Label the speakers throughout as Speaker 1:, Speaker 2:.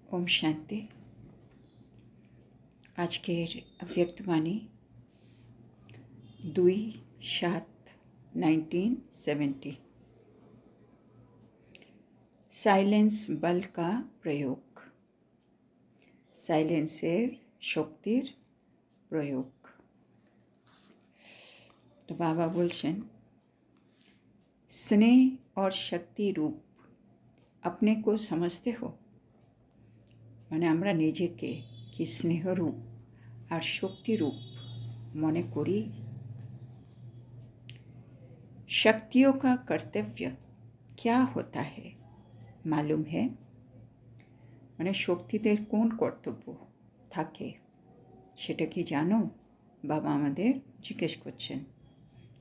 Speaker 1: ओम शांति। आजकेर अव्यक्तवाणी 2/7/1970। साइलेंस बल का प्रयोग, साइलेंसेर शक्तिर प्रयोग। तो बाबा बोलছেন, स्नेह और शक्ति रूप अपने को समझते हो। মানে আমরা নিজেকে কি স্নেহরূপ আর শক্তিরূপ মনে করি। शक्तियों का कर्तव्य क्या होता है मालूम है। মানে শক্তিদের কোন কর্তব্য থাকে সেটা কি জানো। বাবা আমাদের জিজ্ঞেস করছেন,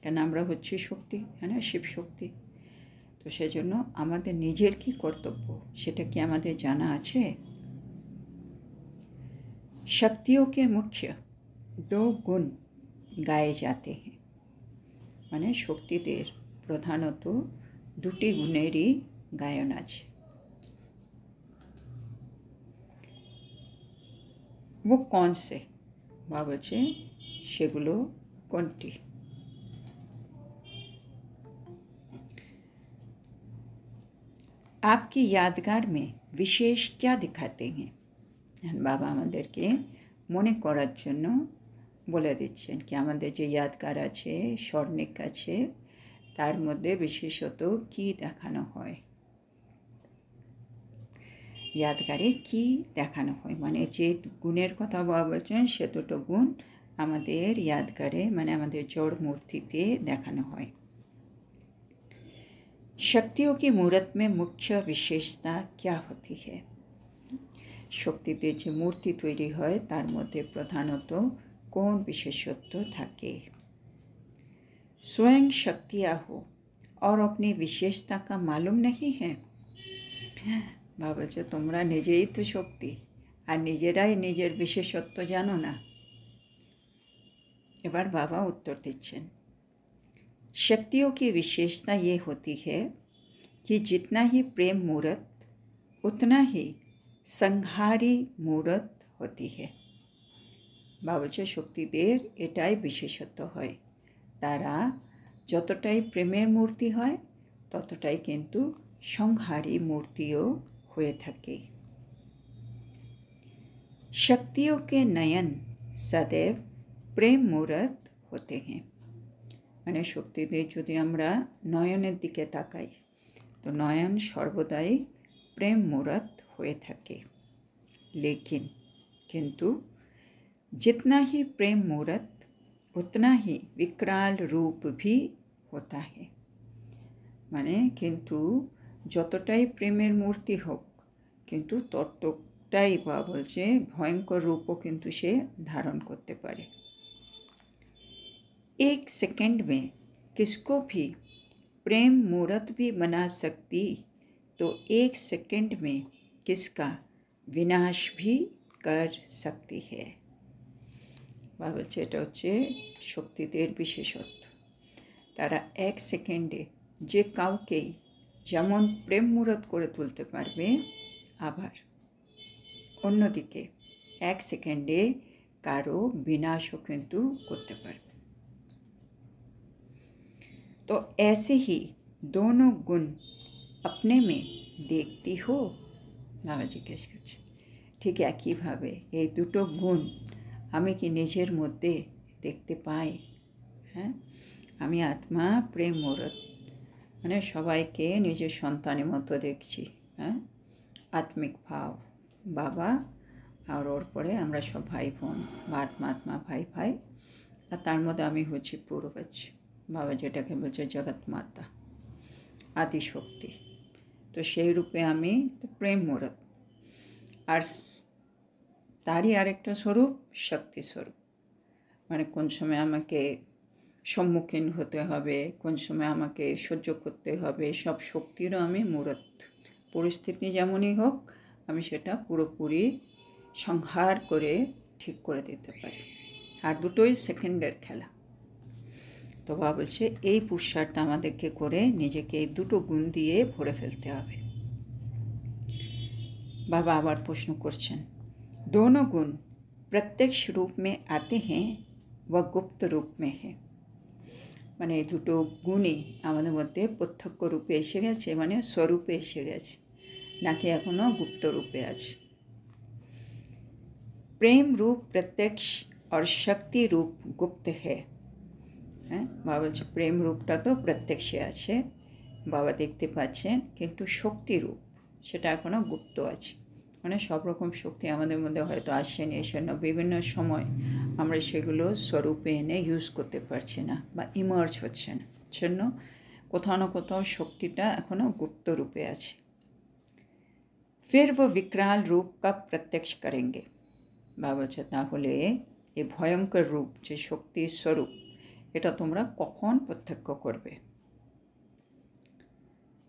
Speaker 1: কেন আমরা হচ্ছি শক্তি, হ্যাঁ না, শিব শক্তি। তো সেজন্য আমাদের নিজের কি কর্তব্য সেটা কি আমাদের জানা আছে। शक्तियों के मुख्य 2 गुण गाए जाते हैं। माने शक्तिदेर प्रधानत 2टी गुणेरই गायन আছে। वो कौन से बाबा बलছে সেগুলো কোনটি। आपकी यादगार में विशेष क्या दिखाते हैं। बाबा আমাদেরকে মনে করার জন্য বলে দিচ্ছেন কি আমাদের যে यादगार আছে, স্মরণিক আছে, তার মধ্যে বিশেষত কি দেখানো হয়। यादगारे কি দেখানো হয় মানে যে গুণের কথা বাবা বলছেন সে দুটো গুণ আমাদের यादगारे মানে আমাদের জড় মূর্তিতে দেখানো হয়। शक्तियों की मूर्त में मुख्य विशेषता क्या होती है। শক্তিতে যে মূর্তি তৈরি হয় তার মধ্যে প্রধানত কোন বিশেষত্ব থাকে। स्वयं शक्तियाँ हो और अपनी विशेषता का मालूम नहीं है। বাবা বলছে তোমরা নিজেই তো শক্তি আর নিজেরাই নিজের বিশেষত্ব জানো না। এবার বাবা উত্তর দিচ্ছেন, शक्तियों की विशेषता ये होती है कि जितना ही प्रेम मूर्त उतना ही संहारी मूर्त होती है। বাবা বলছে শক্তিদের এটাই বিশেষত্ব হয়, তারা যতটাই প্রেমের মূর্তি হয় ততটাই কিন্তু সংহারী মূর্তিও হয়ে থাকে। शक्तियों के नयन सदैव प्रेम मूर्त होते हैं। মানে শক্তিদের যদি আমরা নয়নের দিকে তাকাই তো নয়ন সর্বদাই प्रेम मूर्त হয়ে থাকে। लेकिन किंतु जितना ही प्रेम मूर्त उतना ही विकराल रूप भी होता है। माने किंतु যতটাই প্রেমের মূর্তি হোক কিন্তু ততটাই বা বলছে ভয়ঙ্কর রূপও কিন্তু সে ধারণ করতে পারে। एक सेकंड में किसको भी प्रेम मूर्त भी बना सकती तो एक सेकंड में किसका विनाश भी कर सकती है। বা বলছে এটা হচ্ছে শক্তিদের বিশেষত্ব, তারা এক সেকেন্ডে যে কাউকেই যেমন প্রেম মূর্ত করে তুলতে পারবে আবার অন্যদিকে এক সেকেন্ডে কারো বিনাশও কিন্তু করতে পারবে। तो ऐसे ही दोनों गुण अपने में देखती हो। বাবা জিজ্ঞেস করছে ঠিক একইভাবে এই দুটো গুণ আমি কি নিজের মধ্যে দেখতে পাই। হ্যাঁ, আমি আত্মা প্রেম মূর্ত মানে সবাইকে নিজের সন্তানের মতো দেখছি। হ্যাঁ, আত্মিক ভাব বাবা আর ওর পরে আমরা সব ভাই বোন বা আত্মা আত্মা ভাই ভাই, আর তার মধ্যে আমি হচ্ছি পূর্বজ। বাবা যেটাকে বলছে জগৎ মাতা আদি শক্তি। তো সেই রূপে আমি তো প্রেম মূর্ত, আর তারই আরেকটা স্বরূপ শক্তি স্বরূপ। মানে কোন সময় আমাকে সম্মুখীন হতে হবে, কোন সময় আমাকে সহ্য করতে হবে, সব শক্তিরও আমি মূর্ত। পরিস্থিতি যেমনই হোক আমি সেটা পুরোপুরি সংহার করে ঠিক করে দিতে পারি, আর দুটোই সেকেন্ডের খেলা। তো বাবা বলছে এই পুরুষার্থ আমাদেরকে করে নিজেকে এই দুটো গুণ দিয়ে ভরে ফেলতে হবে। बाबा आबार प्रश्न करছেন दोनों गुण प्रत्यक्ष रूप में आते हैं व गुप्त रूप में है মানে দুটো গুণই আমাদের মধ্যে প্রত্যক্ষ রূপে এসে গেছে মানে স্বরূপে এসে গেছে নাকি এখনও গুপ্ত রূপে আছে प्रेम रूप प्रत्यक्ष और शक्ति रूप गुप्त है হ্যাঁ বাবা বলছে প্রেম রূপটা তো প্রত্যক্ষে আছে বাবা দেখতে পাচ্ছেন কিন্তু শক্তি রূপ সেটা এখনও গুপ্ত আছে মানে সব রকম শক্তি আমাদের মধ্যে হয়তো আসেনি এই জন্য বিভিন্ন সময় আমরা সেগুলো স্বরূপে এনে ইউজ করতে পারছি না বা ইমার্জ হচ্ছে না জন্য কোথাও না কোথাও শক্তিটা এখনও গুপ্ত রূপে আছে फिर वो विकराल रूप का प्रत्यक्ष करेंगे বাবা বলছে তাহলে এই ভয়ঙ্কর রূপ যে শক্তির স্বরূপ এটা তোমরা কখন প্রত্যক্ষ করবে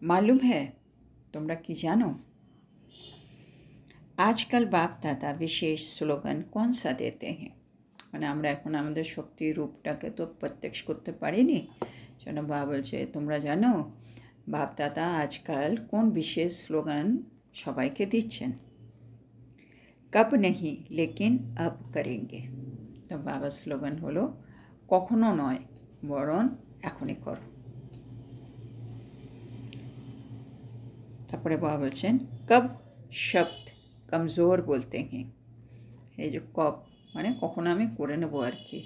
Speaker 1: मालूम है তোমরা কি জানো आजकल बाप दादा विशेष स्लोगन कौन सा देते हैं মানে আমরা এখন আমাদের শক্তির রূপটাকে তো প্রত্যক্ষ করতে পারিনি জন্য বাবা বলছে তোমরা জানো বাপ দাদা আজকাল কোন বিশেষ স্লোগান সবাইকে দিচ্ছেন कब नहीं लेकिन अब करेंगे তো বাবার স্লোগান হলো কখনো নয় বরং এখনই করো তারপরে বাবা বলছেন कब शब्द कमज़ोर बोलते हैं এই যে কব মানে কখনো আমি করে নেব আর কি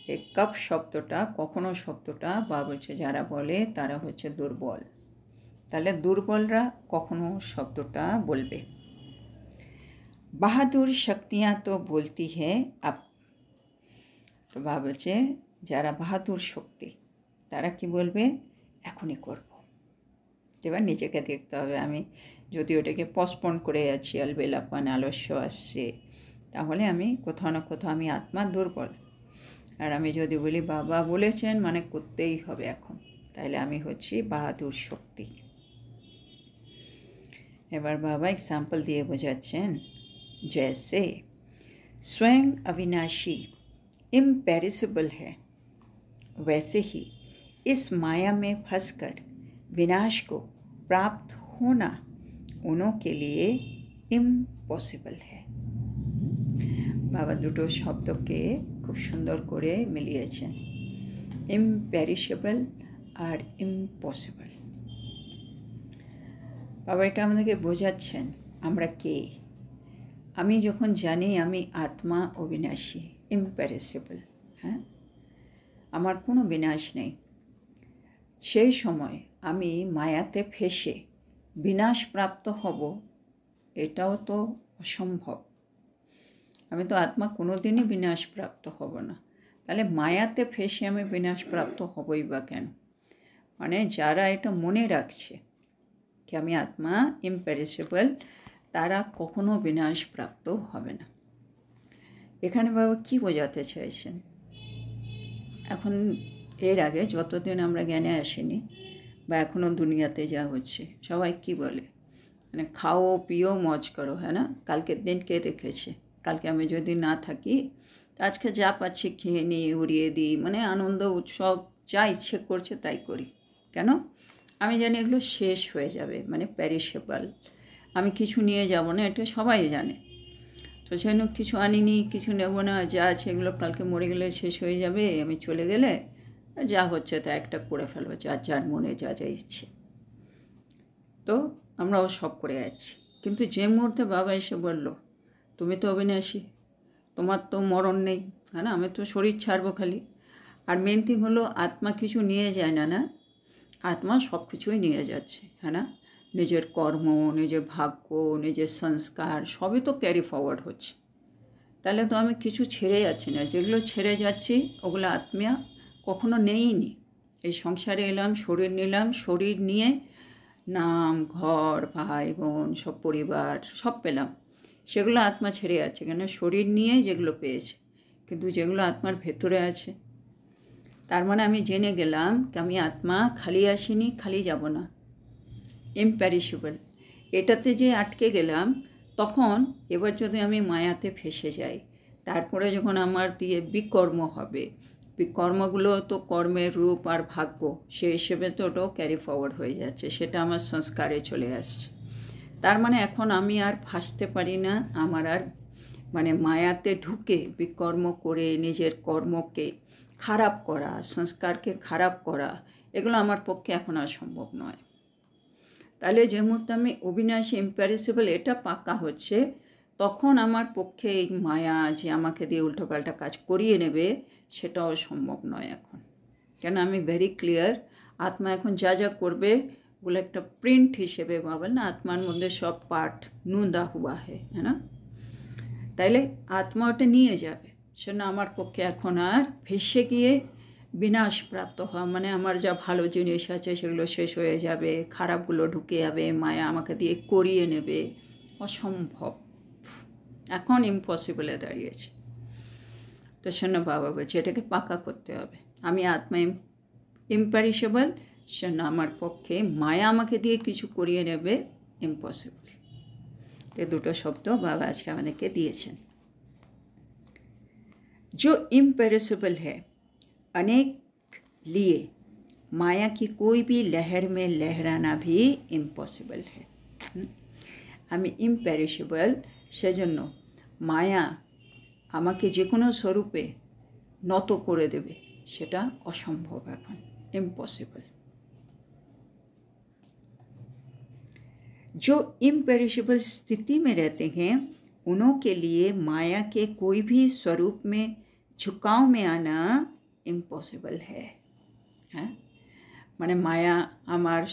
Speaker 1: এই কব শব্দটা কখনো শব্দটা বাবা বলছে যারা বলে তারা হচ্ছে দুর্বল তাহলে দুর্বলরা কখনো শব্দটা বলবে বাহাদুর শক্তিयाँ तो बोलती है अब তো বাবা বলছে যারা বাহাদুর শক্তি তারা কি বলবে এখনই করব এবার নিজেকে দেখতে হবে আমি যদি ওটাকে পোস্টপোন করে যাচ্ছি আলবেলাপান আলস্য আসছে তাহলে আমি কোথাও না কোথাও আমি আত্মা দুর্বল আর আমি যদি বলি বাবা বলেছেন মানে করতেই হবে এখন তাহলে আমি হচ্ছি বাহাদুর শক্তি এবার বাবা एग्जांपल দিয়ে বোঝাচ্ছেন जैसे स्वयं अविनाशी इम्पेरिसिबल है वैसे ही इस माया में फंसकर विनाश को प्राप्त होना उन्हों के लिए इम्पॉसिबल है बाबा दुटो शब्दके खूब सुंदर करे मिलिয়েছেন इम्पेरिशेबल और इम्पॉसिबल बाबा এটা আমাদেরকে বোঝাচ্ছেন আমরা কে আমি যখন জানি আমি আত্মা অবিনাশী ইম্প্যারিসেবল হ্যাঁ আমার কোনো বিনাশ নেই সেই সময় আমি মায়াতে ফেসে বিনাশ প্রাপ্ত হব এটাও তো অসম্ভব আমি তো আত্মা কোনোদিনই বিনাশ প্রাপ্ত হব না তাহলে মায়াতে ফেসে আমি বিনাশ প্রাপ্ত হবই বা কেন মানে যারা এটা মনে রাখছে কি আমি আত্মা ইম্প্যারিসেবল তারা কখনো বিনাশ প্রাপ্ত হবে না এখানে বাবা কি বোঝাতে চাইছেন এখন এর আগে যতদিন আমরা জ্ঞানে আসিনি বা এখনও দুনিয়াতে যা হচ্ছে সবাই কি বলে মানে খাও পিও মজ করো হ্যাঁ না কালকের দিন কে দেখেছে কালকে আমি যদি না থাকি আজকে যা পাচ্ছি খেয়ে নিই উড়িয়ে দিই মানে আনন্দ উৎসব যা ইচ্ছে করছে তাই করি কেন আমি জানি এগুলো শেষ হয়ে যাবে মানে প্যারিশেবল আমি কিছু নিয়ে যাব না এটা সবাই জানে তো সেজন্য কিছু আনিনি কিছু নেব না যা আছে এগুলো কালকে মরে গেলে শেষ হয়ে যাবে আমি চলে গেলে যা হচ্ছে তা একটা করে ফেলবো যার মনে যা যা ইচ্ছে তো আমরাও সব করে যাচ্ছি কিন্তু যে মুহূর্তে বাবা এসে বলল তুমি তো অবিনাশী তোমার তো মরণ নেই হ্যাঁ না আমি তো শরীর ছাড়বো খালি আর মেন থিং হলো আত্মা কিছু নিয়ে যায় না না আত্মা সব কিছুই নিয়ে যাচ্ছে হ্যাঁ না নিজের কর্ম নিজের ভাগ্য নিজের সংস্কার সবই তো ক্যারি ফরওয়ার্ড হচ্ছে তাহলে তো আমি কিছু ছেড়ে যাচ্ছি না যেগুলো ছেড়ে যাচ্ছি ওগুলো আত্মা কখনো নেইনি এই সংসারে এলাম শরীর নিলাম শরীর নিয়ে নাম ঘর ভাই বোন সব পরিবার সব পেলাম সেগুলো আত্মা ছেড়ে যাচ্ছে কেন শরীর নিয়ে যেগুলো পেয়েছে কিন্তু যেগুলো আত্মার ভেতরে আছে তার মানে আমি জেনে গেলাম যে আমি আত্মা খালি আসিনি খালি যাব না ইম্প্যারিশেবল এটাতে যে আটকে গেলাম তখন এবার যদি আমি মায়াতে ফেসে যাই তারপরে যখন আমার দিয়ে বিকর্ম হবে বিকর্মগুলো তো কর্মের রূপ আর ভাগ্য সেই হিসেবে তো ওটাও ক্যারি ফরওয়ার্ড হয়ে যাচ্ছে সেটা আমার সংস্কারে চলে আসছে তার মানে এখন আমি আর ফাঁসতে পারি না, আমার আর মানে মায়াতে ঢুকে বিকর্ম করে নিজের কর্মকে খারাপ করা, সংস্কারকে খারাপ করা, এগুলো আমার পক্ষে এখন আর সম্ভব নয়। তাহলে যে মুহূর্তে আমি অবিনাশী ইম্প্যারিসিবল এটা পাকা হচ্ছে, তখন আমার পক্ষে এই মায়া যে আমাকে দিয়ে উল্টোপাল্টা কাজ করিয়ে নেবে সেটাও সম্ভব নয় এখন। কেন আমি ভেরি ক্লিয়ার, আত্মা এখন যা যা করবে ওগুলো একটা প্রিন্ট হিসেবে ভাবেন না, আত্মার মধ্যে সব পার্ট নুন্দা হুয়া হ্যাঁ না, তাইলে আত্মা ওটা নিয়ে যাবে। সেটা আমার পক্ষে এখন আর ভেসে গিয়ে বিনাশ প্রাপ্ত হওয়া, মানে আমার যা ভালো জিনিস আছে সেগুলো শেষ হয়ে যাবে, খারাপগুলো ঢুকে যাবে, মায়া আমাকে দিয়ে করিয়ে নেবে, অসম্ভব, এখন ইম্পসিবলে দাঁড়িয়েছে। তো শোনো বাবা বলছে এটাকে পাকা করতে হবে, আমি আত্মা ইম্প্যারিশেবল, শোনো আমার পক্ষে মায়া আমাকে দিয়ে কিছু করিয়ে নেবে ইম্পসিবল। এই দুটো শব্দ বাবা আজকে আমাদেরকে দিয়েছেন। जो इम्पेरिसिबल है, अनेक लिए माया की कोई भी लहर में लहराना भी इम्पॉसिबल है। আমি ইম্প্যারিশেবল, সেজন্য মায়া আমাকে যে কোনো স্বরূপে নত করে দেবে সেটা অসম্ভব, এখন ইম্পসিবল। जो इम्पेरिशेबल स्थिति में रहते हैं उन्हों के लिए माया के कोई भी स्वरूप में झुकाव में आना इम्पॉसिबल है। হ্যাঁ, মানে মায়া আমার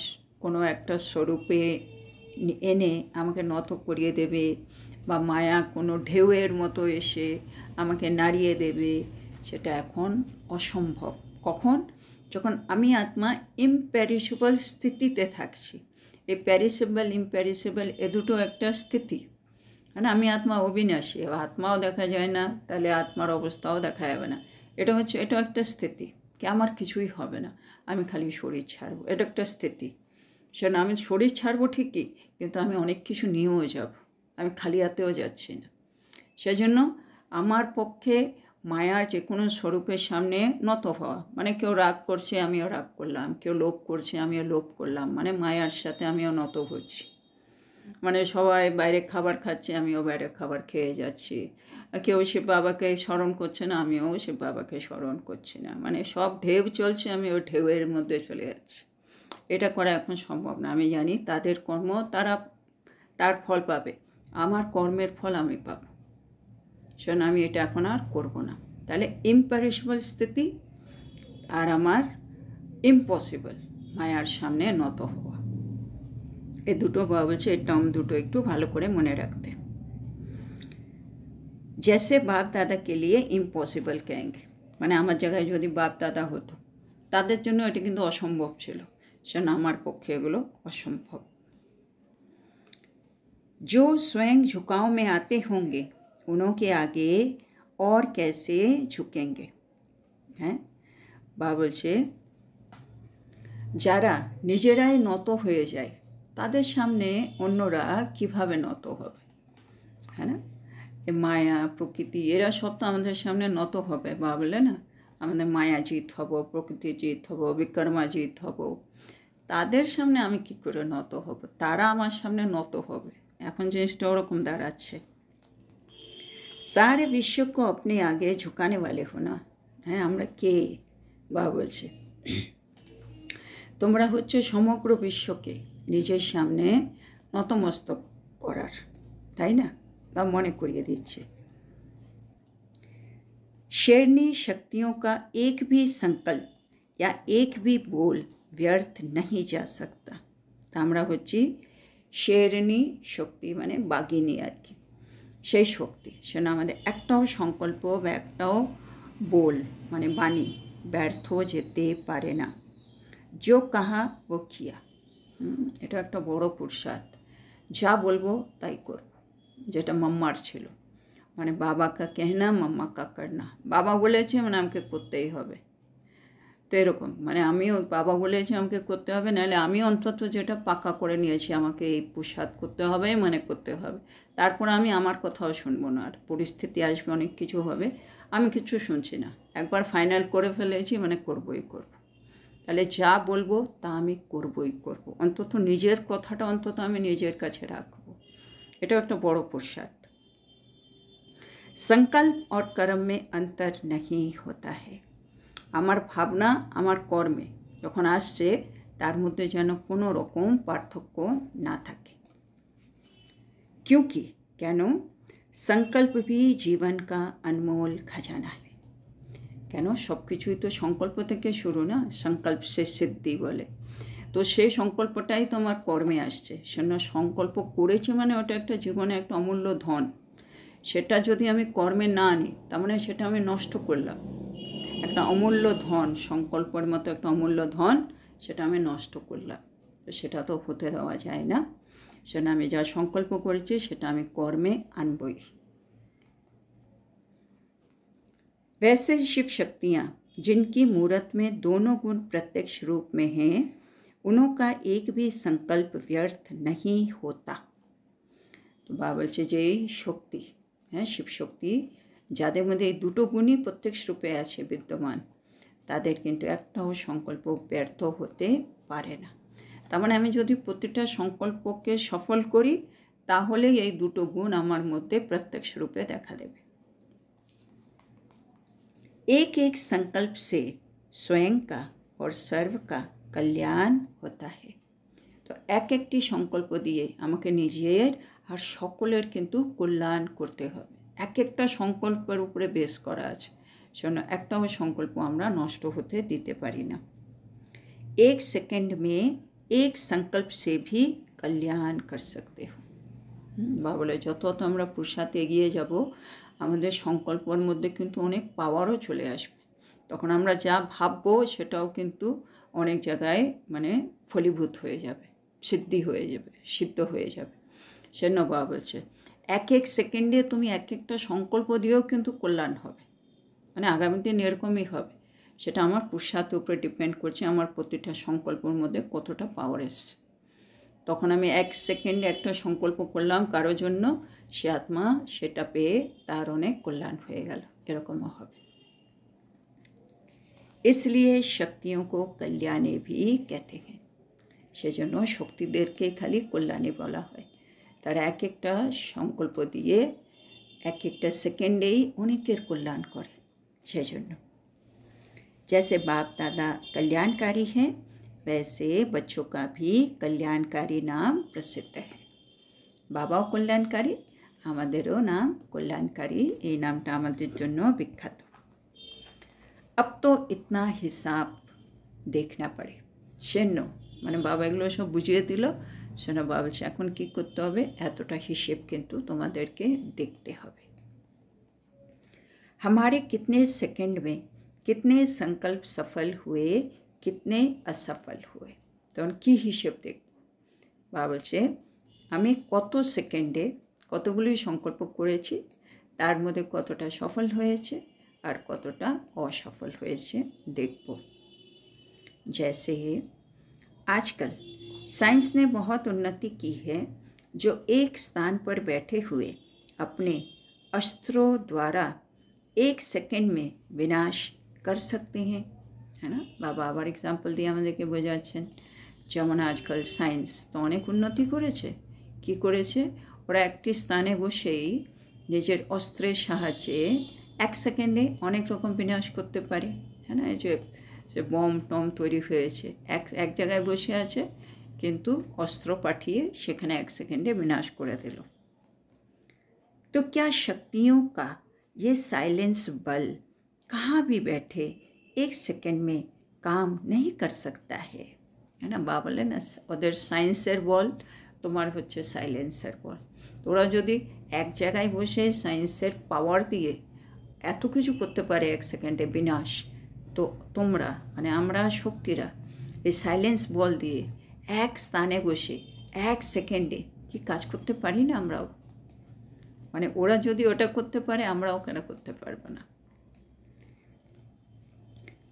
Speaker 1: কোনো একটা স্বরূপে এনে আমাকে নত করিয়ে দেবে, বা মায়া কোনো ঢেউয়ের মতো এসে আমাকে নাড়িয়ে দেবে, সেটা এখন অসম্ভব। কখন? যখন আমি আত্মা ইম্প্যারিশেবল স্থিতিতে থাকছি। এই প্যারিসেবল ইম্প্যারিসেবল এ দুটো একটা স্থিতি, মানে আমি আত্মা অবিনাশী, আত্মাও দেখা যায় না, তাহলে আত্মার অবস্থাও দেখা যাবে না, এটা হচ্ছে, এটা একটা স্থিতি কি আমার কিছুই হবে না, আমি খালি শরীর ছাড়বো, এটা একটা স্থিতি। সেটা আমি শরীর ছাড়বো ঠিকই, কিন্তু আমি অনেক কিছু নিয়েও যাব, আমি খালি হাতেও যাচ্ছি না। সেজন্য আমার পক্ষে মায়ার যে কোনো স্বরূপের সামনে নত হওয়া, মানে কেউ রাগ করছে আমিও রাগ করলাম, কেউ লোভ করছে আমিও লোভ করলাম, মানে মায়ার সাথে আমিও নত হচ্ছি। মানে সবাই বাইরে খাবার খাচ্ছে আমিও বাইরে খাবার খেয়ে যাচ্ছি, কেউ সে বাবাকে স্মরণ করছে না আমিও সে বাবাকে স্মরণ করছি না, মানে সব ঢেউ চলছে আমি ওই ঢেউয়ের মধ্যে চলে যাচ্ছি। এটা করা এখন সম্ভব না। আমি জানি তাদের কর্ম তারা তার ফল পাবে, আমার কর্মের ফল আমি পাব, সেজন্য আমি এটা এখন আর করব না। তাহলে ইম্প্যারিশেবল স্থিতি আর আমার ইম্পসিবল মায়ার সামনে নত হওয়া, এই দুটো বাবা বলছে এই টার্ম দুটো একটু ভালো করে মনে রাখতে। जैसे बाप दादा के लिए इम्पॉसिबल कहेंगे, মানে আমার জায়গায় যদি বাপ দাদা হতো তাদের জন্য এটা কিন্তু অসম্ভব ছিল, সেজন্য আমার পক্ষে এগুলো অসম্ভব। जो स्वयं झुकाव में आते होंगे उन्हों के आगे और कैसे झुकेंगे। হ্যাঁ, বাবা বলছে যারা নিজেরাই নত হয়ে যায় তাদের সামনে অন্যরা কিভাবে নত হবে, হ্যাঁ না, মায়া প্রকৃতি এরা সব তো আমাদের সামনে নত হবে। বাবা বলে না আমাদের মায়া জিত হব, প্রকৃতি জিত হব, বিকর্মা জিত হব, তাদের সামনে আমি কি করে নত হব, তারা আমার সামনে নত হবে। এখন জিনিসটা ওরকম দাঁড়াচ্ছে। सारे विश्व को अपने आगे झुकाने वाले हो ना। হ্যাঁ, আমরা কে? বাবা বলছে তোমরা হচ্ছে সমগ্র বিশ্বকে নিজের সামনে নতমস্তক করার, তাই না? বা মনে করিয়ে দিচ্ছে शेरनी शक्तियों का एक भी संकल्प या एक भी बोल व्यर्थ नहीं जा सकता। तो আমরা হচ্ছি শেরনি শক্তি, মানে বাঘিনী আর কি, সেই শক্তি, সেটা আমাদের একটাও সংকল্প বা একটাও बोल মানে বাণী ব্যর্থ যেতে পারে না। जो कहा वो किया, এটা একটা বড় পুরুষার্থ। যা বলবো তাই করব, যেটা মাম্মার ছিল, মানে বাবা কা कहना মাম্মা কা करना। বাবা বলেছে মানে আমাকে করতেই হবে, তো এরকম মানে আমিও বাবা বলেছে আমাকে করতে হবে, নাহলে আমি অন্তত যেটা পাকা করে নিয়েছি আমাকে এই পুরুষার্থ করতে হবে, মানে করতে হবে। তারপর আমি আমার কথাও শুনবো না, আর পরিস্থিতি আসবে, অনেক কিছু হবে, আমি কিছু শুনছি না, একবার ফাইনাল করে ফেলেছি মানে করবই করব। তাহলে যা বলবো তা আমি করবই করব, অন্তত নিজের কথাটা অন্তত আমি নিজের কাছে রাখবো। এটাও একটা বড় প্রসাদ। संकल्प और कर्म में अंतर नहीं होता है। আমার ভাবনা আমার কর্মে যখন আসছে তার মধ্যে যেন কোনো রকম পার্থক্য না থাকে। क्योंकि কেন संकल्प भी जीवन का अनमोल खजाना है। কেন সব কিছুই তো সংকল্প থেকে শুরু না, সংকল্প সে সিদ্ধি বলে। তো সেই সংকল্পটাই তো আমার কর্মে আসছে। সেজন্য সংকল্প করেছি মানে ওটা একটা জীবনে একটা অমূল্য ধন। সেটা যদি আমি কর্মে না আনি তার মানে সেটা আমি নষ্ট করলাম। একটা অমূল্য ধন, সংকল্পের মতো একটা অমূল্য ধন, সেটা আমি নষ্ট করলাম। তো সেটা তো হতে দেওয়া যায় না। সেটা আমি যা সংকল্প করেছি সেটা আমি কর্মে আনবই। वैसे शिव शक्तियाँ जिनकी मूर्त में दोनों गुण प्रत्यक्ष रूप में हैं, उनका एक भी संकल्प व्यर्थ नहीं होता। তো বাবা বলছে যে এই শক্তি, হ্যাঁ, শিবশক্তি যাদের মধ্যে এই দুটো গুণই প্রত্যক্ষ রূপে আছে বিদ্যমান, তাদের কিন্তু একটাও সংকল্প ব্যর্থ হতে পারে না। তার মানে আমি যদি প্রতিটা সংকল্পকে সফল করি তাহলেই এই দুটো গুণ আমার মধ্যে প্রত্যক্ষ রূপে দেখা দেবে। एक एक संकल्प से स्वयं का और सर्व का कल्याण होता है। তো এক একটি সংকল্প দিয়ে আমাকে নিজের আর সকলের কিন্তু কল্যাণ করতে হবে। এক একটা সংকল্পের উপরে বেস করা আছে, সেজন্য একটাও সংকল্প আমরা নষ্ট হতে দিতে পারি না। एक सेकंड में एक संकल्प से भी कल्याण कर सकते हो। বা বলে যত আমরা পুরুষার্থে এগিয়ে যাব আমাদের সংকল্পের মধ্যে কিন্তু অনেক পাওয়ারও চলে আসবে। তখন আমরা যা ভাববো সেটাও কিন্তু অনেক জায়গায় মানে ফলীভূত হয়ে যাবে, সিদ্ধি হয়ে যাবে, সিদ্ধ হয়ে যাবে। সেজন্য বাবা বলছে এক এক সেকেন্ডে তুমি এক একটা সংকল্প দিয়েও কিন্তু কল্যাণ হবে, মানে আগামী দিন এরকমই হবে। সেটা আমার পুরুষার্থের উপরে ডিপেন্ড করছে আমার প্রতিটা সংকল্পের মধ্যে কতটা পাওয়ার এসছে। তখন আমি এক সেকেন্ডে একটা সংকল্প করলাম কারোর জন্য, সে আত্মা সেটা পেয়ে তার অনেক কল্যাণ হয়ে গেল, এরকমও হবে। इसलिए शक्तियों को कल्याणी भी कहते हैं। সেজন্য শক্তিদেরকে খালি কল্যাণী বলা হয়। তারা এক একটা সংকল্প দিয়ে এক একটা সেকেন্ডেই অনেকের কল্যাণ করে। সেজন্য जैसे बाप दादा कल्याणकारी हैं, वैसे बच्चों का भी कल्याणकारी नाम प्रसिद्ध है। বাবাও কল্যাণকারী, আমাদেরও নাম কল্যাণকারী, এই নামটা আমাদের জন্য বিখ্যাত। अब तो इतना हिसाब देखना पड़े। সেজন্য মানে বাবা এগুলো সব বুঝিয়ে দিল। সেজন্য বাবা বলছে এখন কী করতে হবে, এতটা হিসেব কিন্তু তোমাদেরকে দেখতে হবে। हमारे कितने सेकंड में कितने संकल्प सफल हुए, कितने असफल हुए, তখন কী হিসেব দেখব। বাবা বলছে আমি কত সেকেন্ডে কতগুলি সংকল্প করেছি, তার মধ্যে কতটা সফল হয়েছে আর কতটা असफल হয়েছে দেখব। जैसे आजकल साइंस ने बहुत उन्नति की है, जो एक स्थान पर बैठे हुए अपने अस्त्रों द्वारा एक सेकंड में विनाश कर सकते हैं, है ना। বাবা আবার এক্সাম্পল দিয়ে আমাদেরকে বোঝাচ্ছেন, যেমন আজকাল সায়েন্স তো অনেক উন্নতি করেছে। কি করেছে, ওরা একটি স্থানে বসেই নিজের অস্ত্রের সাহায্যে এক সেকেন্ডে অনেক রকম বিনাশ করতে পারে, হ্যাঁ না। এই যে বম টম তৈরি হয়েছে, এক জায়গায় বসে আছে কিন্তু অস্ত্র পাঠিয়ে সেখানে এক সেকেন্ডে বিনাশ করে দিল। तो क्या शक्तियों का ये साइलेंस बल कहाँ भी बैठे एक सेकंड में काम नहीं कर सकता है, है ना। বাবা বলে না ওদের সায়েন্সের বল তোমার হচ্ছে সাইলেন্সের বল। তোরা যদি এক জায়গায় বসে সায়েন্সের পাওয়ার দিয়ে এত কিছু করতে পারে এক সেকেন্ডে বিনাশ, তো তোমরা মানে আমরা শক্তিরা এই সাইলেন্স বল দিয়ে এক স্থানে বসে এক সেকেন্ডে কি কাজ করতে পারি না আমরাও। মানে ওরা যদি ওটা করতে পারে আমরাও কেন করতে পারবো না।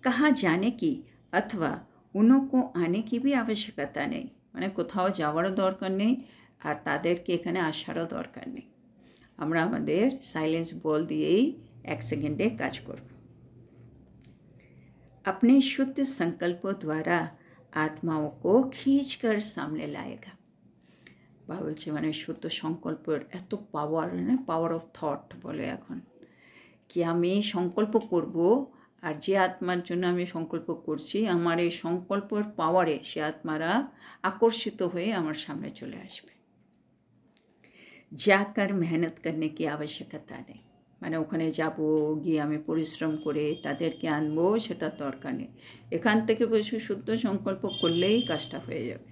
Speaker 1: कहाँ जाने की अथवा उनको आने की भी आवश्यकता नहीं, মানে কোথাও যাওয়ারও দরকার নেই আর তাদেরকে এখানে আসারও দরকার নেই। আমরা আমাদের সাইলেন্স বল দিয়েই এক সেকেন্ডে কাজ করব। अपने शुद्ध संकल्पों द्वारा आत्माओं को खींचकर सामने लाएगा। বাবা বলছে মানে শুদ্ধ সংকল্পের এত পাওয়ার, না পাওয়ার অফ থট বলে এখন, কি আমি সংকল্প করব আর যে আত্মার জন্য আমি সংকল্প করছি আমার এই সংকল্পের পাওয়ারে সে আত্মারা আকর্ষিত হয়ে আমার সামনে চলে আসবে। যাকার মেহনত করনে কি আবশ্যকতা নেই, মানে ওখানে যাব গিয়ে আমি পরিশ্রম করে তাদেরকে আনবো সেটা দরকার নেই, এখান থেকে বসে শুদ্ধ সংকল্প করলেই কাজটা হয়ে যাবে।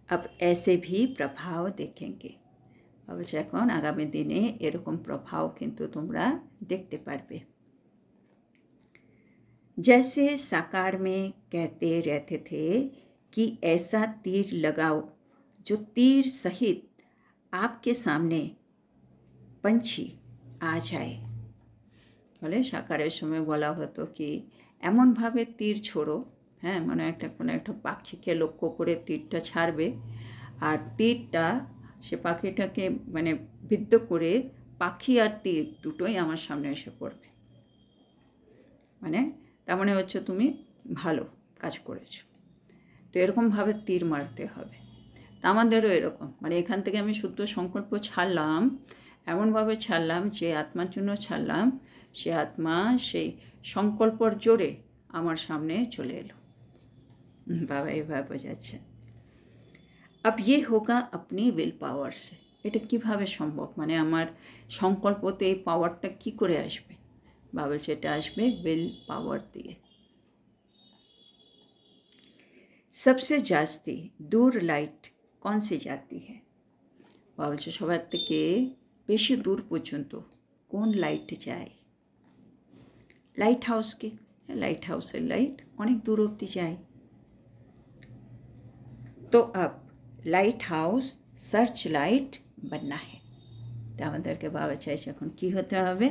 Speaker 1: अब ऐसे भी प्रभाव देखेंगे। বলছে এখন আগামী দিনে এরকম প্রভাব কিন্তু তোমরা দেখতে পারবে। जैसे साकार में कहते रहते थे कि ऐसा तीर लगाओ जो तीर सहित आपके सामने पंछी आ जाए। বলে সাকারের সময় বলা হতো কি এমনভাবে তীর ছোড়ো, হ্যাঁ মানে কোনো একটা পাখিকে লক্ষ্য করে তীরটা ছাড়বে আর তীরটা সে পাখিটাকে মানে বিদ্ধ করে পাখি আর তীর দুটোই আমার সামনে এসে পড়বে। মানে তার মানে হচ্ছে তুমি ভালো কাজ করেছো। তো এরকমভাবে তীর মারতে হবে। তা আমাদেরও এরকম, মানে এখান থেকে আমি শুদ্ধ সংকল্প ছাড়লাম, এমনভাবে ছাড়লাম যে আত্মার জন্য ছাড়লাম, সে আত্মা সেই সংকল্পর জোরে আমার সামনে চলে এলো। বাবা এভাবে বোঝাচ্ছে। अब ये होगा अपनी विल पावर से। এটা কিভাবে সম্ভব, মানে আমার সংকল্পতে এই পাওয়ারটা কি করে আসবে? বাবা বলছে এটা আসবে विल पावर দিয়ে। सबसे जास्ती दूर लाइट कौन सी जाती है? বাবা বলছে সবার থেকে বেশি দূর পর্যন্ত কোন লাইট যায়? লাইট হাউসকে, লাইট হাউসের লাইট অনেক দূর অবধি যায়। तो अब লাইট হাউস সার্চ লাইট बनना है। তো আমাদেরকে বাবা চাইছে এখন কী হতে হবে?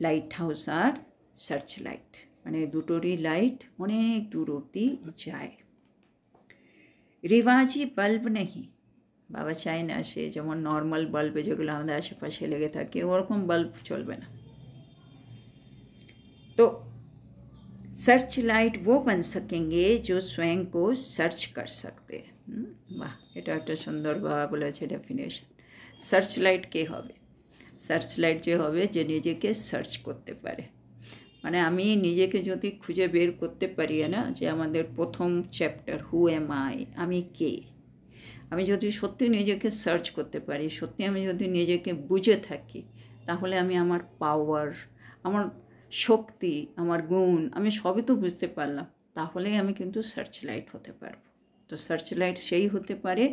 Speaker 1: লাইট হাউস আর সার্চ লাইট, মানে দুটোরই লাইট অনেক দূর অবধি যায়। রিওয়াজি বাল্ব নেই, বাবা চায় না সে যেমন নর্মাল বাল্বে যেগুলো আমাদের আশেপাশে লেগে থাকে ওরকম বাল্ব চলবে না। तो सर्च लाइट वो बन सकेंगे जो स्वयं को सर्च कर सकते हैं। वाह, এটা একটা সুন্দর বাবা বলেছে ডেফিনেশন। সার্চ লাইট কে হবে? সার্চ লাইট যে হবে যে নিজেকে সার্চ করতে পারে, মানে আমি নিজেকে যদি খুঁজে বের করতে পারি না, যে আমাদের প্রথম চ্যাপ্টার হু এম আই, আমি কে, আমি যদি সত্যি নিজেকে সার্চ করতে পারি, সত্যি আমি যদি নিজেকে বুঝে থাকি, তাহলে আমি আমার পাওয়ার, আমার শক্তি, আমার গুণ আমি সবই তো বুঝতে পারলাম, তাহলেই আমি কিন্তু সার্চ লাইট হতে পারবো। তো সার্চ লাইট সেই হতে পারে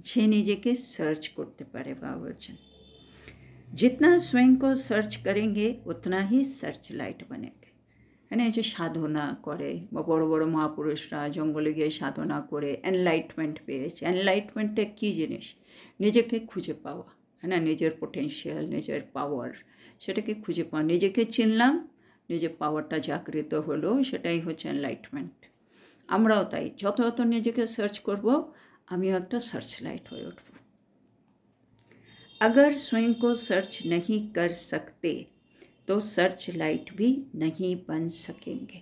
Speaker 1: যে নিজেকে সার্চ করতে পারে। বাবা বলছেন जितना स्वयं को सर्च करेंगे उतना ही सर्च लाइट बनेंगे। হ্যাঁ এই যে সাধনা করে বা বড় বড় মহাপুরুষরা জঙ্গলে গিয়ে সাধনা করে এনলাইটমেন্ট পেয়েছে। এনলাইটমেন্টটা কী জিনিস? নিজেকে খুঁজে পাওয়া, হ্যাঁ না, নিজের পোটেনশিয়াল, নিজের পাওয়ার, সেটাকে খুঁজে পাওয়া, নিজেকে চিনলাম, নিজের পাওয়ারটা জাগৃত হলো, সেটাই হচ্ছে এনলাইটমেন্ট। আমরাও তাই যত যত নিজেকে সার্চ করব আমিও একটা সার্চ লাইট হয়ে উঠব। अगर स्वयं को सर्च नहीं कर सकते तो सर्च लाइट भी नहीं बन सकेंगे।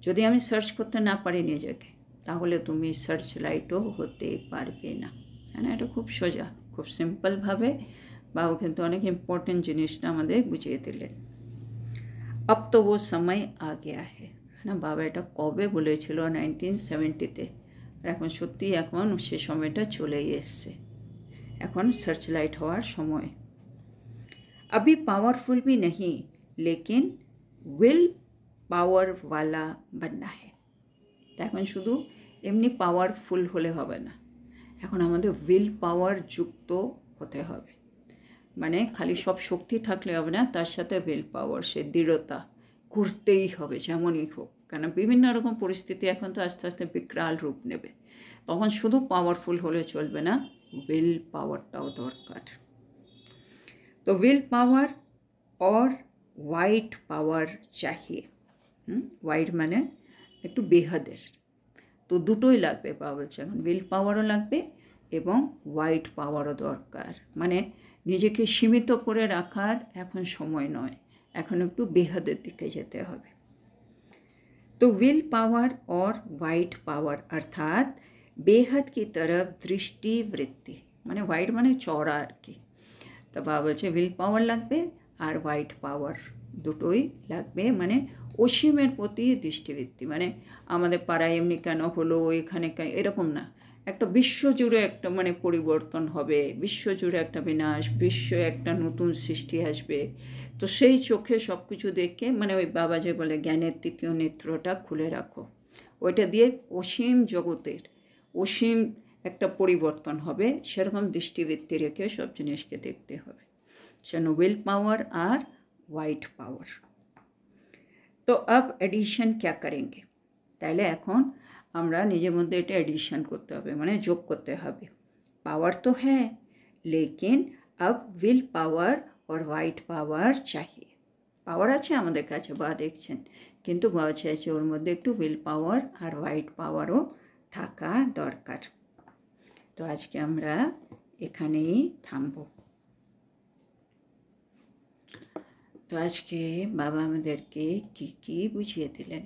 Speaker 1: যদি আমি সার্চ করতে না পারি নিজেকে, তাহলে তুমি সার্চ লাইটও হতে পারবে না। হ্যাঁ না, এটা খুব সোজা, খুব সিম্পলভাবে বাবা কিন্তু অনেক ইম্পর্টেন্ট জিনিসটা আমাদের বুঝিয়ে দিলেন। अब तो वो समय आ गया है, না বাবা এটা কবে বলেছিল? 1970-তে। আর এখন সত্যি এখন সে সময়টা চলেই এসছে, এখন সার্চ লাইট হওয়ার সময়। अभी पावरफुल भी नहीं लेकिन विल पावर वाला बनना है। এখন শুধু এমনি পাওয়ারফুল হলে হবে না, এখন আমাদের উইল পাওয়ার যুক্ত হতে হবে। মানে খালি সব শক্তি থাকলে হবে না, তার সাথে উইল পাওয়ার, সে দৃঢ়তা করতেই হবে যেমনই হোক। কারণ বিভিন্ন রকম পরিস্থিতি এখন তো আস্তে আস্তে বিকরাল রূপ নেবে, তখন শুধু পাওয়ারফুল হলে চলবে না, উইল পাওয়ারটাও দরকার। তো উইল পাওয়ার और वाइट पावर चाहिए। वाइट মানে একটু বেহাদের, তো দুটোই লাগবে। পাওয়া বলছে এখন উইল পাওয়ারও লাগবে এবং হোয়াইট পাওয়ারও দরকার। মানে নিজেকে সীমিত করে রাখার এখন সময় নয়, এখন একটু বেহাদের দিকে যেতে হবে। तो विल पावर और वाइट पावर अर्थात बेहद की तरफ दृष्टिवृत्ति माने वाइट माने चौड़ा আর কি তো বাবা বলছে উইল পাওয়ার লাগবে আর হোয়াইট পাওয়ার দুটোই লাগবে মানে অসীমের প্রতি দৃষ্টিবৃত্তি মানে আমাদের পাড়ায় এমনি কেন হলো এখানে এরকম না একটা বিশ্বজুড়ে একটা মানে পরিবর্তন হবে বিশ্বজুড়ে একটা বিনাশ বিশ্ব একটা নতুন সৃষ্টি আসবে তো সেই চোখে সব কিছু দেখে মানে ওই বাবা যে বলে জ্ঞানের তৃতীয় নেত্রটা খুলে রাখো ওইটা দিয়ে অসীম জগতের অসীম একটা পরিবর্তন হবে সেরকম দৃষ্টিবৃত্তি রেখে সব জিনিসকে দেখতে হবে সেজন্য উইল পাওয়ার আর হোয়াইট পাওয়ার তো अब एडिशन क्या करेंगे তাহলে এখন আমরা নিজের মধ্যে এটা एडिशन করতে হবে মানে যোগ করতে হবে पावर तो है लेकिन अब विल पावर और वाइट पावर चाहिए पावर আছে আমাদের কাছে বা দেখছেন কিন্তু বাবা চাইছে ওর মধ্যে একটু উইল পাওয়ার আর হোয়াইট পাওয়ারও থাকা দরকার তো আজকে আমরা এখানেই থামব তো আজকে বাবা আমাদেরকে কি বুঝিয়ে দিলেন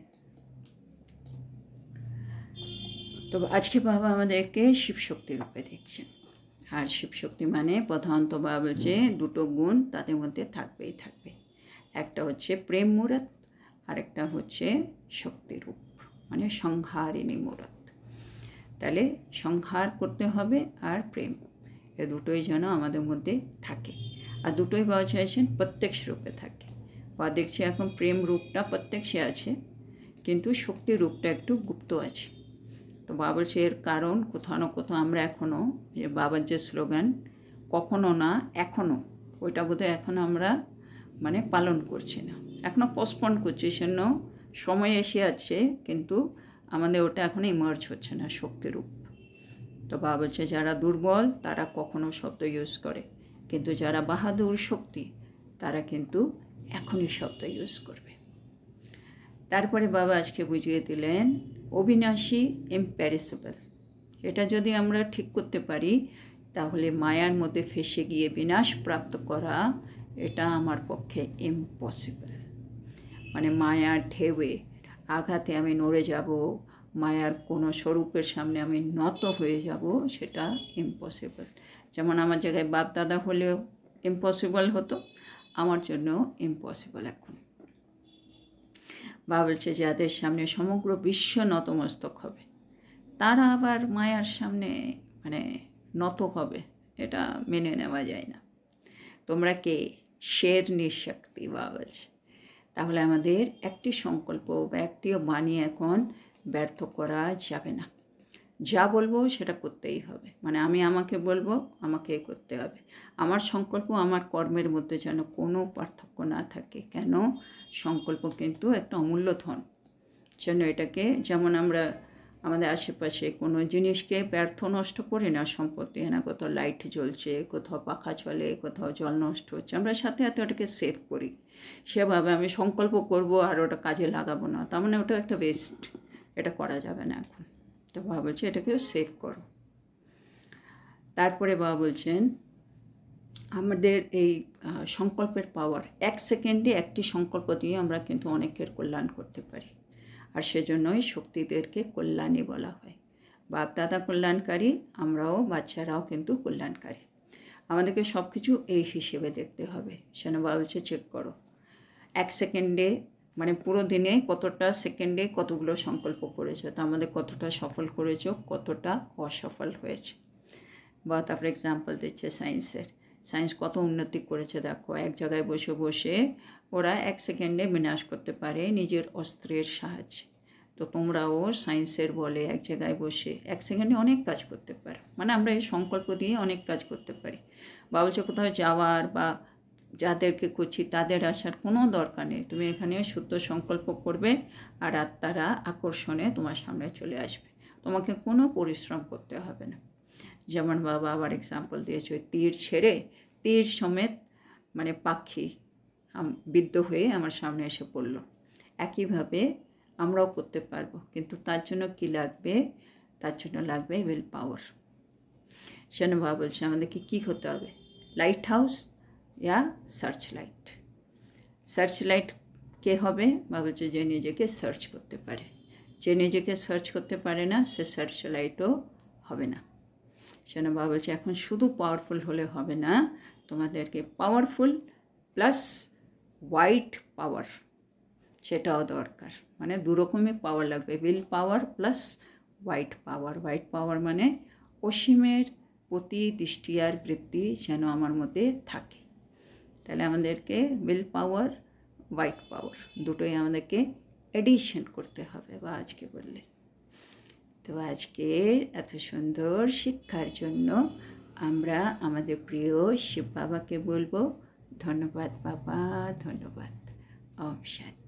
Speaker 1: তো আজকে বাবা আমাদেরকে শিবশক্তি রূপে দেখছেন আর শিবশক্তি মানে প্রধানত বাবা বলছে দুটো গুণ তাদের মধ্যে থাকবেই থাকবে একটা হচ্ছে প্রেম মূরত আর একটা হচ্ছে শক্তি রূপ মানে সংহারিণী মূরত তাহলে সংহার করতে হবে আর প্রেম এই দুটোই যেন আমাদের মধ্যে থাকে আর দুটোই বাবা চাইছেন প্রত্যক্ষ রূপে থাকে বা দেখছি এখন প্রেম রূপটা প্রত্যক্ষে আছে কিন্তু শক্তি রূপটা একটু গুপ্ত আছে তো বাবা বলছে এর কারণ কোথাও না কোথাও আমরা এখনও যে বাবার যে স্লোগান কখনো না এখনও ওইটা বোধহয় এখন আমরা মানে পালন করছি না এখনও পোস্টপন্ড করছি সেজন্য সময় এসে আছে কিন্তু আমাদের ওটা এখনও ইমার্জ হচ্ছে না শক্তিরূপ তো বাবা বলছে যারা দুর্বল তারা কখনো শব্দ ইউজ করে কিন্তু যারা বাহাদুর শক্তি তারা কিন্তু এখনই শব্দ ইউজ করবে তারপরে বাবা আজকে বুঝিয়ে দিলেন অবিনাশী ইম্প্যারিসেবল এটা যদি আমরা ঠিক করতে পারি তাহলে মায়ার মধ্যে ফেসে গিয়ে বিনাশ প্রাপ্ত করা এটা আমার পক্ষে ইম্পসিবল মানে মায়ার ঢেউয়ে আঘাতে আমি নড়ে যাব মায়ার কোনো স্বরূপের সামনে আমি নত হয়ে যাব সেটা ইম্পসিবল যেমন আমার জায়গায় বাপ দাদা হলেও ইম্পসিবল হতো আমার জন্য ইম্পসিবল এখন বাবা বলছে যাদের সামনে সমগ্র বিশ্ব নতমস্তক হবে তারা আবার মায়ার সামনে মানে নত হবে এটা মেনে নেওয়া যায় না তোমরা কে শের নিঃশক্তি বাবা বলছে তাহলে আমাদের একটি সংকল্প বা একটিও বাণী এখন ব্যর্থ করা যাবে না যা বলবো সেটা করতেই হবে মানে আমি আমাকে বলবো আমাকে করতে হবে আমার সংকল্প আমার কর্মের মধ্যে যেন কোনো পার্থক্য না থাকে কেন সংকল্প কিন্তু একটা অমূল্য ধন যেন এটাকে যেমন আমরা আমাদের আশেপাশে কোনো জিনিসকে ব্যর্থ নষ্ট করি না সম্পত্তি না কোথাও লাইট জ্বলছে কোথাও পাখা চলে কোথাও জল নষ্ট হচ্ছে আমরা সাথে সাথে ওটাকে সেভ করি সেভাবে আমি সংকল্প করব আর ওটা কাজে লাগাবো না তার মানে ওটা একটা ওয়েস্ট এটা করা যাবে না এখন তো বাবা বলছে এটাকেও সেভ করো তারপরে বাবা বলছেন আমাদের এই সংকল্পের পাওয়ার এক সেকেন্ডে একটি সংকল্প দিয়ে আমরা কিন্তু অনেকের কল্যাণ করতে পারি আর সেজন্যই শক্তিদেরকে কল্যাণী বলা হয় বাপ দাদা কল্যাণকারী আমরাও বাচ্চারাও কিন্তু কল্যাণকারী আমাদেরকে সব কিছু এই হিসেবে দেখতে হবে সেন বাবা বলছে চেক করো এক সেকেন্ডে মানে পুরো দিনে কতটা সেকেন্ডে কতগুলো সংকল্প করেছো তা আমাদের কতটা সফল করেছো কতটা অসফল হয়েছে বা তারপর এক্সাম্পল দিচ্ছে সায়েন্স কত উন্নতি করেছে দেখো এক জায়গায় বসে বসে ওরা এক সেকেন্ডে বিনাশ করতে পারে নিজের অস্ত্রের সাহায্যে তো তোমরাও সায়েন্সের বলে এক জায়গায় বসে এক সেকেন্ডে অনেক কাজ করতে পারো মানে আমরা এই সংকল্প দিয়ে অনেক কাজ করতে পারি বা বলছে কোথাও যাওয়ার বা যাদেরকে করছি তাদের আসার কোনো দরকার নেই তুমি এখানে শুদ্ধ সংকল্প করবে আর আত্মারা আকর্ষণে তোমার সামনে চলে আসবে তোমাকে কোনো পরিশ্রম করতে হবে না যেমন বাবা আবার এক্সাম্পল দিয়েছে তীর ছেড়ে তীর সমেত মানে পাখি বিদ্ধ হয়ে আমার সামনে এসে পড়ল একইভাবে আমরাও করতে পারবো কিন্তু তার জন্য কি লাগবে তার জন্য লাগবে উইল পাওয়ার সেন বাবা বলছে আমাদেরকে কী হতে হবে লাইট হাউস या सर्च लाइट কে হবে? বা বলছে যে নিজেকে সার্চ করতে পারে। যে নিজেকে সার্চ করতে পারে না সে সার্চ লাইটও হবে না। সেজন্য বাবা বলছে এখন শুধু পাওয়ারফুল হলে হবে না, তোমাদেরকে পাওয়ারফুল প্লাস হোয়াইট পাওয়ার সেটাও দরকার। মানে দুরকমই পাওয়ার লাগবে, will power plus white power. White power মানে অসীমের প্রতি দৃষ্টি আর বৃত্তি যেন আমার মধ্যে থাকে। তাহলে আমাদেরকে উইল পাওয়ার, হোয়াইট পাওয়ার দুটোই আমাদেরকে এডিশন করতে হবে বা আজকে বললে। তো আজকের এত সুন্দর শিক্ষার জন্য আমরা আমাদের প্রিয় শিব বাবাকে বলবো ধন্যবাদ বাবা, ধন্যবাদ। ওম শান্তি।